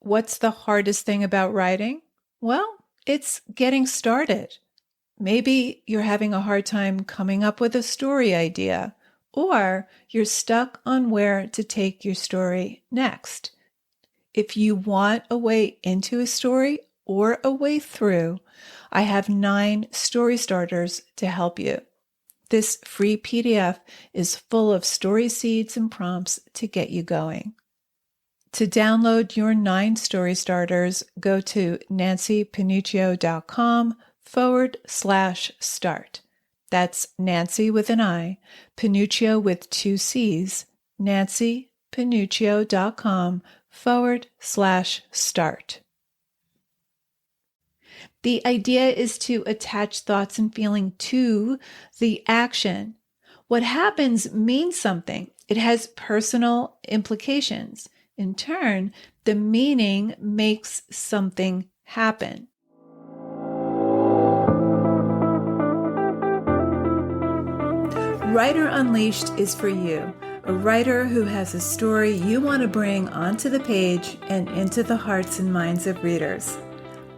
What's the hardest thing about writing? Well, it's getting started. Maybe you're having a hard time coming up with a story idea, or you're stuck on where to take your story next. If you want a way into a story or a way through, I have 9 story starters to help you. This free PDF is full of story seeds and prompts to get you going. To download your 9 story starters, go to nancypanuccio.com/start. That's Nancy with an I, Panuccio with 2 C's, nancypanuccio.com/start. The idea is to attach thoughts and feeling to the action. What happens means something. It has personal implications. In turn, the meaning makes something happen. Writer Unleashed is for you, a writer who has a story you want to bring onto the page and into the hearts and minds of readers.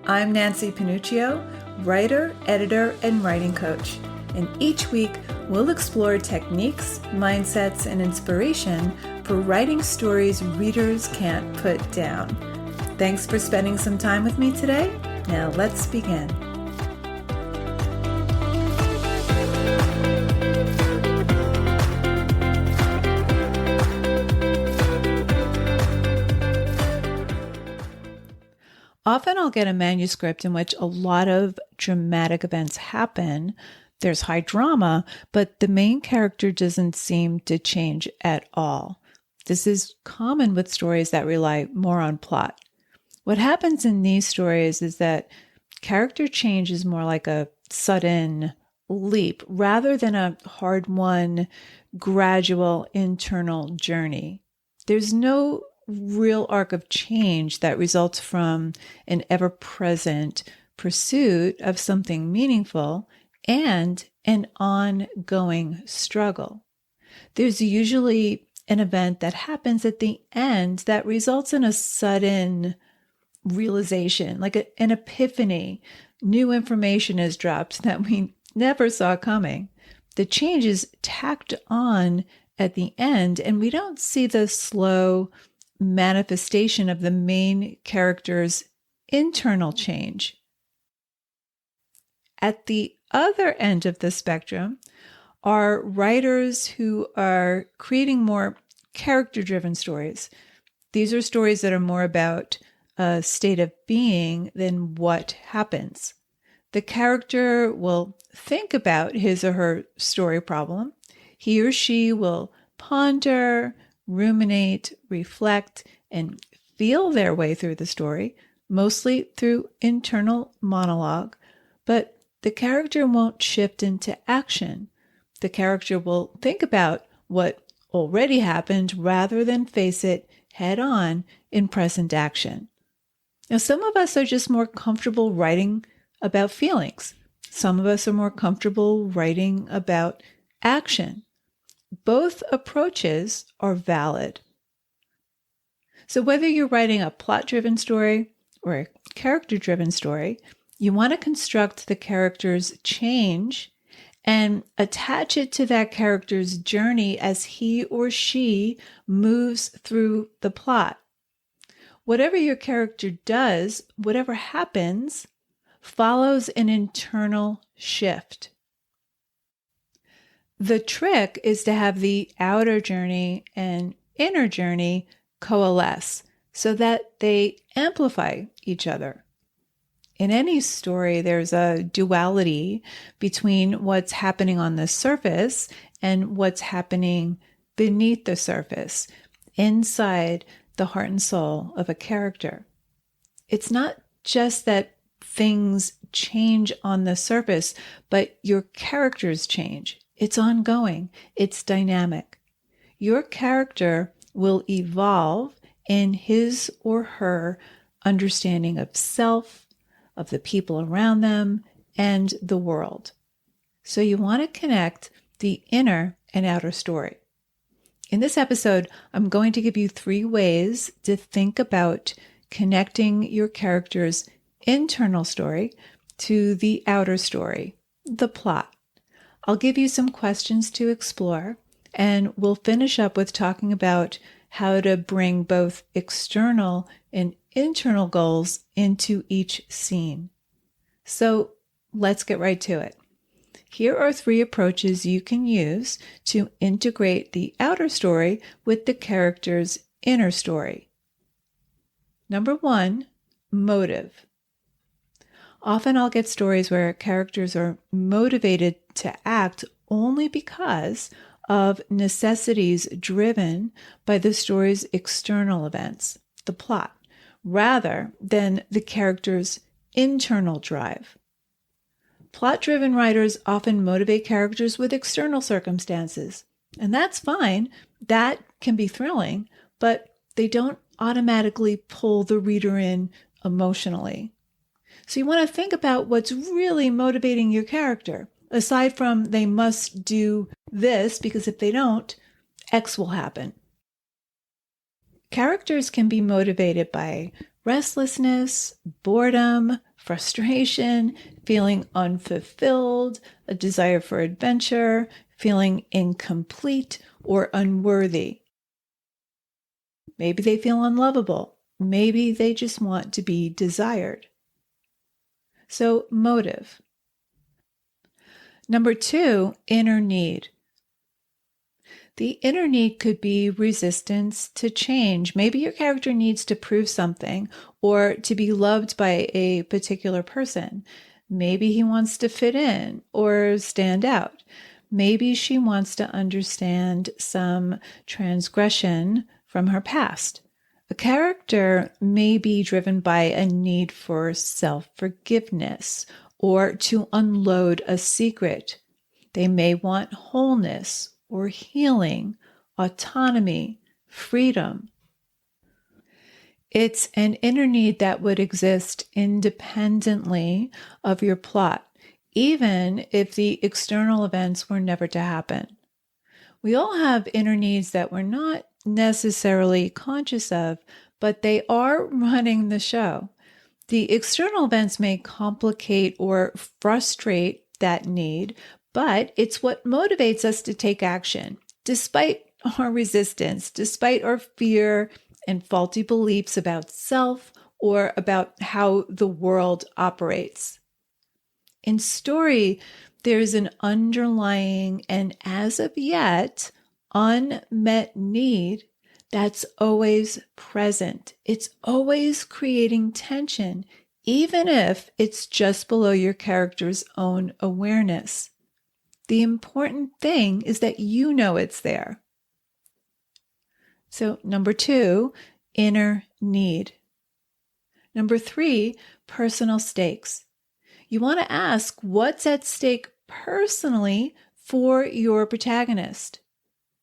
I'm Nancy Panuccio, writer, editor, and writing coach. And each week, we'll explore techniques, mindsets, and inspiration for writing stories readers can't put down. Thanks for spending some time with me today. Now let's begin. Often I'll get a manuscript in which a lot of dramatic events happen. There's high drama, but the main character doesn't seem to change at all. This is common with stories that rely more on plot. What happens in these stories is that character change is more like a sudden leap rather than a hard-won, gradual internal journey. There's no real arc of change that results from an ever-present pursuit of something meaningful and an ongoing struggle. There's usually an event that happens at the end that results in a sudden realization, like an epiphany. New information is dropped that we never saw coming. The change is tacked on at the end, and we don't see the slow manifestation of the main character's internal change. At the other end of the spectrum are writers who are creating more character-driven stories. These are stories that are more about a state of being than what happens. The character will think about his or her story problem. He or she will ponder, ruminate, reflect, and feel their way through the story, mostly through internal monologue. But the character won't shift into action. The character will think about what already happened rather than face it head on in present action. Now, some of us are just more comfortable writing about feelings. Some of us are more comfortable writing about action. Both approaches are valid. So whether you're writing a plot-driven story or a character-driven story, you want to construct the character's change and attach it to that character's journey as he or she moves through the plot. Whatever your character does, whatever happens, follows an internal shift. The trick is to have the outer journey and inner journey coalesce so that they amplify each other. In any story, there's a duality between what's happening on the surface and what's happening beneath the surface, inside the heart and soul of a character. It's not just that things change on the surface, but your characters change. It's ongoing. It's dynamic. Your character will evolve in his or her understanding of self, of the people around them, and the world. So you want to connect the inner and outer story. In this episode, I'm going to give you 3 ways to think about connecting your character's internal story to the outer story, the plot. I'll give you some questions to explore, and we'll finish up with talking about how to bring both external and internal goals into each scene. So let's get right to it. Here are 3 approaches you can use to integrate the outer story with the character's inner story. Number 1, motive. Often I'll get stories where characters are motivated to act only because of necessities driven by the story's external events, the plot, rather than the character's internal drive. Plot-driven writers often motivate characters with external circumstances, and that's fine. That can be thrilling, but they don't automatically pull the reader in emotionally. So you want to think about what's really motivating your character, aside from they must do this because if they don't, X will happen. Characters can be motivated by restlessness, boredom, frustration, feeling unfulfilled, a desire for adventure, feeling incomplete or unworthy. Maybe they feel unlovable. Maybe they just want to be desired. So, motive. Number 2, inner need. The inner need could be resistance to change. Maybe your character needs to prove something or to be loved by a particular person. Maybe he wants to fit in or stand out. Maybe she wants to understand some transgression from her past. A character may be driven by a need for self-forgiveness or to unload a secret. They may want wholeness or healing, autonomy, freedom. It's an inner need that would exist independently of your plot, even if the external events were never to happen. We all have inner needs that we're not necessarily conscious of, but they are running the show. The external events may complicate or frustrate that need, but it's what motivates us to take action, despite our resistance, despite our fear and faulty beliefs about self or about how the world operates. In story, there's an underlying and as of yet unmet need that's always present. It's always creating tension, even if it's just below your character's own awareness. The important thing is that you know it's there. So, number 2, inner need. Number 3, personal stakes. You want to ask what's at stake personally for your protagonist.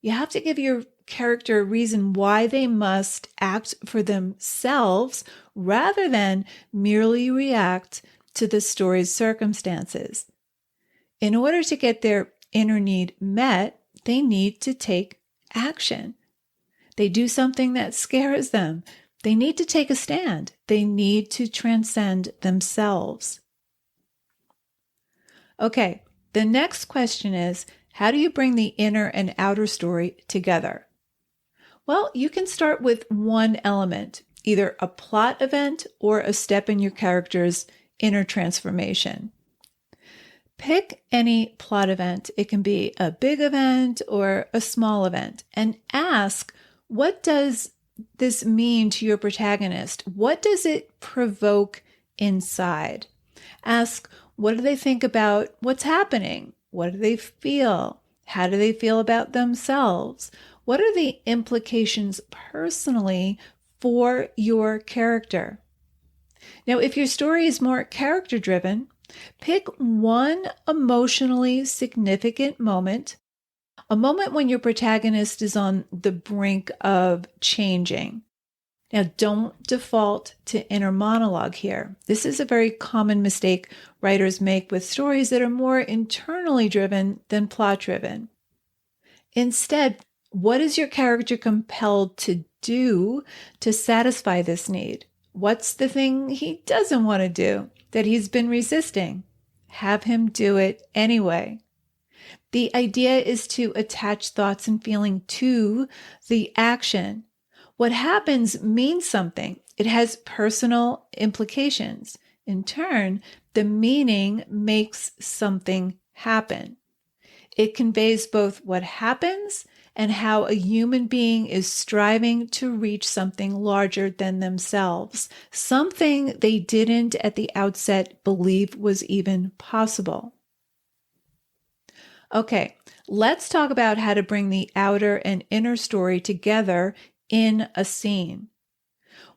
You have to give your character a reason why they must act for themselves rather than merely react to the story's circumstances. In order to get their inner need met, they need to take action. They do something that scares them. They need to take a stand. They need to transcend themselves. Okay, the next question is, how do you bring the inner and outer story together? Well, you can start with one element, either a plot event or a step in your character's inner transformation. Pick any plot event. It can be a big event or a small event, and ask, what does this mean to your protagonist? What does it provoke inside? Ask, what do they think about what's happening? What do they feel? How do they feel about themselves? What are the implications personally for your character? Now, if your story is more character-driven, pick one emotionally significant moment, a moment when your protagonist is on the brink of changing. Now, don't default to inner monologue here. This is a very common mistake writers make with stories that are more internally driven than plot-driven. Instead, what is your character compelled to do to satisfy this need? What's the thing he doesn't want to do that he's been resisting? Have him do it anyway. The idea is to attach thoughts and feeling to the action. What happens means something. It has personal implications. In turn, the meaning makes something happen. It conveys both what happens and how a human being is striving to reach something larger than themselves, something they didn't at the outset believe was even possible. Okay, let's talk about how to bring the outer and inner story together in a scene.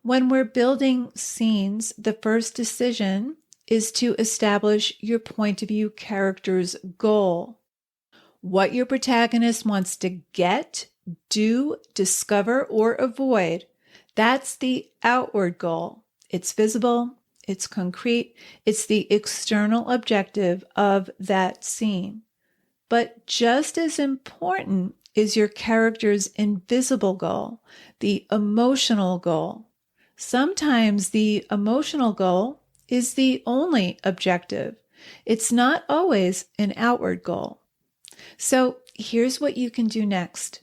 When we're building scenes, the first decision is to establish your point of view character's goal. What your protagonist wants to get, do, discover, or avoid. That's the outward goal. It's visible, it's concrete, it's the external objective of that scene. But just as important is your character's invisible goal, the emotional goal. Sometimes the emotional goal is the only objective. It's not always an outward goal. So here's what you can do next.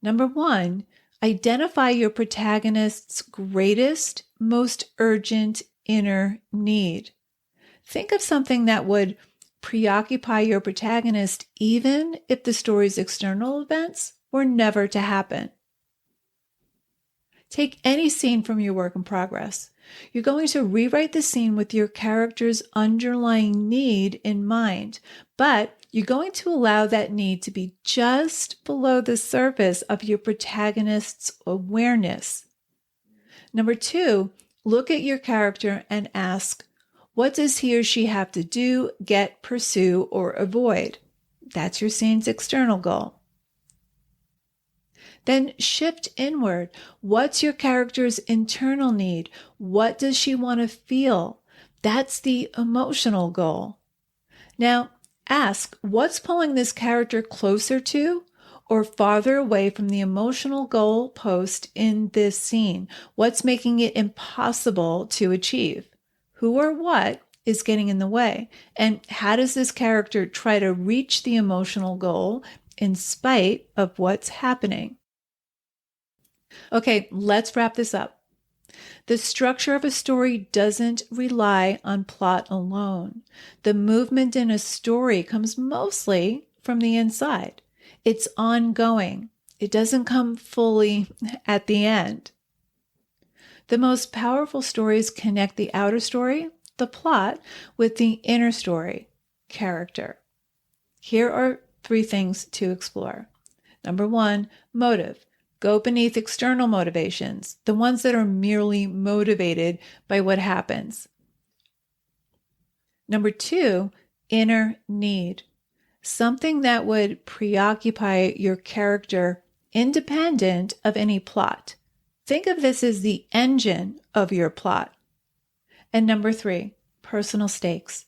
Number 1, identify your protagonist's greatest, most urgent inner need. Think of something that would preoccupy your protagonist even if the story's external events were never to happen. Take any scene from your work in progress. You're going to rewrite the scene with your character's underlying need in mind, but you're going to allow that need to be just below the surface of your protagonist's awareness. Number 2, look at your character and ask, what does he or she have to do, get, pursue, or avoid? That's your scene's external goal. Then shift inward. What's your character's internal need? What does she want to feel? That's the emotional goal. Now, ask, what's pulling this character closer to or farther away from the emotional goal post in this scene? What's making it impossible to achieve? Who or what is getting in the way? And how does this character try to reach the emotional goal in spite of what's happening? Okay, let's wrap this up. The structure of a story doesn't rely on plot alone. The movement in a story comes mostly from the inside. It's ongoing. It doesn't come fully at the end. The most powerful stories connect the outer story, the plot, with the inner story, character. Here are 3 things to explore. Number 1, motive. Go beneath external motivations, the ones that are merely motivated by what happens. Number 2, inner need. Something that would preoccupy your character independent of any plot. Think of this as the engine of your plot. And number 3, personal stakes.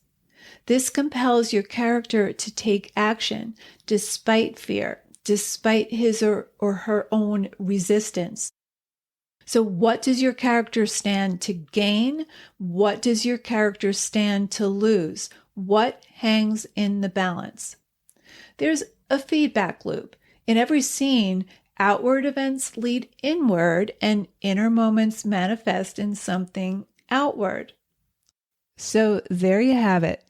This compels your character to take action despite fear, despite his or her own resistance. So what does your character stand to gain? What does your character stand to lose? What hangs in the balance? There's a feedback loop. In every scene, outward events lead inward and inner moments manifest in something outward. So there you have it.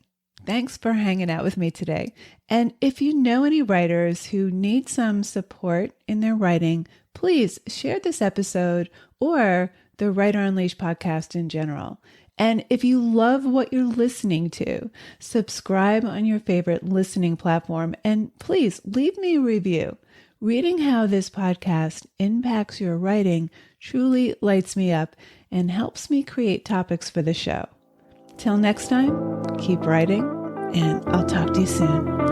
Thanks for hanging out with me today. And if you know any writers who need some support in their writing, please share this episode or the Writer Unleashed podcast in general. And if you love what you're listening to, subscribe on your favorite listening platform and please leave me a review. Reading how this podcast impacts your writing truly lights me up and helps me create topics for the show. Till next time, keep writing, and I'll talk to you soon.